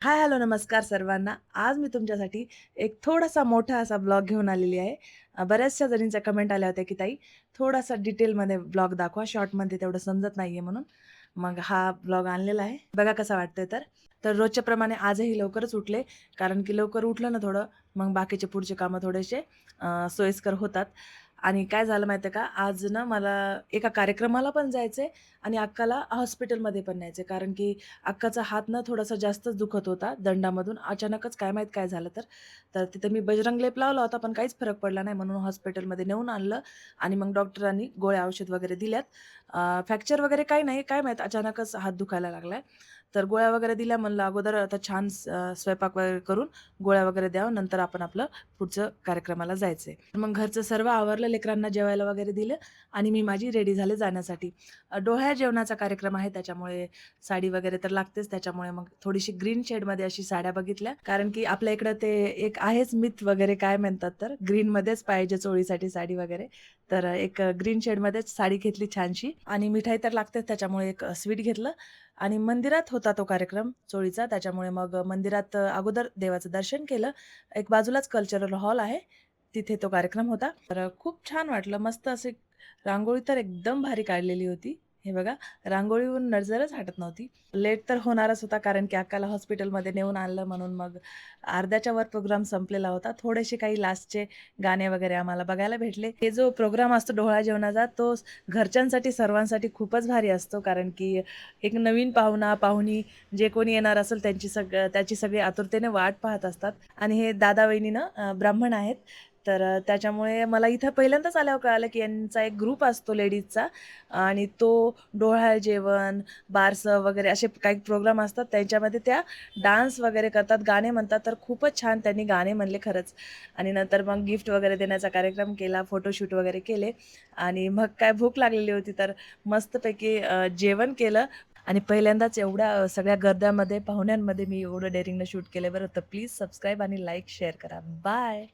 हाय, hello, नमस्कार सर्वांना. आज मी तुमच्यासाठी एक थोडासा मोठा असा ब्लॉग घेऊन आलेली आहे. बऱ्याचशा जणींच्या कमेंट आल्या होत्या, की ताई थोडासा डिटेलमध्ये ब्लॉग दाखवा, शॉर्टमध्ये तेवढं समजत नाहीये म्हणून. मग हा ब्लॉग आणलेला आहे. बघा कसा वाटतोय तर. तर रोजच्या प्रमाणे आजही लवकरच उठले, कारण की लवकर उठलं ना थोडं, मग बाकीचे पुढचे कामं थोडेसे सोयीस्कर होतात. आणि काय झालं माहिती आहे का, आज ना मला एका कार्यक्रमाला पण जायचंय आणि अक्काला हॉस्पिटलमध्ये पण न्यायचंय. कारण की अक्काचा हात ना थोडासा जास्तच दुखत होता दंडामधून. अचानकच काय माहीत काय झालं तर. तर तिथं मी बजरंग लेप लावला होता, पण काहीच फरक पडला नाही म्हणून हॉस्पिटलमध्ये नेऊन आणलं आणि मग डॉक्टरांनी गोळ्या औषध वगैरे दिल्यात. फ्रॅक्चर वगैरे काही नाही, काय माहीत अचानकच हात दुखायला लागलाय. तर गोळ्या वगैरे दिल्या. म्हणलं अगोदर आता छान स्वयंपाक वगैरे करून गोळ्या वगैरे द्यावं, नंतर आपण आपलं पुढचं कार्यक्रमाला जायचंय. मग घरचं सर्व आवरलं, लेकरांना जेवायला वगैरे दिलं आणि मी माझी रेडी झाले जाण्यासाठी. डोहाळे जेवणाचा कार्यक्रम आहे त्याच्यामुळे साडी वगैरे तर लागतेच. त्याच्यामुळे मग थोडीशी ग्रीन शेडमध्ये अशी साड्या बघितल्या. कारण की आपल्या इकडं ते एक आहेच मिथ वगैरे काय म्हणतात तर ग्रीनमध्येच पाहिजे चोळीसाठी साडी वगैरे. तर एक ग्रीन शेडमध्येच साडी घेतली छानशी आणि मिठाई तर लागतेच त्याच्यामुळे एक स्वीट घेतलं आणि मंदिरात होता तो कार्यक्रम चोळीचा. त्याच्यामुळे मग मंदिरात अगोदर देवाचं दर्शन केलं. एक बाजूलाच कल्चरल हॉल आहे. तिथे तो कार्यक्रम होता. तर खूप छान वाटलं. मस्त अशी रांगोळी तर एकदम भारी काढलेली होती. हे बघा, रांगोळीहून नजरच हटत नव्हती. लेट तर होणारच होता कारण की अक्काला हॉस्पिटलमध्ये नेऊन आणलं म्हणून मग अर्ध्याच्या वर प्रोग्राम संपलेला होता. थोडेसे काही लास्टचे गाणे वगैरे आम्हाला बघायला भेटले. हे जो प्रोग्राम असतो डोहाळे जेवणाचा तो घरच्यांसाठी सर्वांसाठी खूपच भारी असतो. कारण की एक नवीन पाहुणा, पाहुणी जे कोणी येणार असेल त्याची सगळी आतुरतेने वाट पाहत असतात आणि हे दादा-वहिनी ना ब्राह्मण आहेत. तर त्याच्यामुळे मला इथं पहिल्यांदाच आल्यावर कळालं की यांचा एक ग्रुप असतो लेडीजचा आणि तो डोहाळे जेवण, बारसं वगैरे असे काही प्रोग्राम असतात त्यांच्यामध्ये त्या डान्स वगैरे करतात, गाणे म्हणतात. तर खूपच छान त्यांनी गाणे म्हणले खरंच. आणि नंतर मग गिफ्ट वगैरे देण्याचा कार्यक्रम केला, फोटोशूट वगैरे केले आणि मग काय भूक लागलेली होती तर मस्तपैकी जेवण केलं आणि पहिल्यांदाच एवढ्या सगळ्या गर्द्यामध्ये, पाहुण्यांमध्ये मी एवढं डेअरिंगनं शूट केलं बरं. तर प्लीज सबस्क्राईब आणि लाईक, शेअर करा. बाय.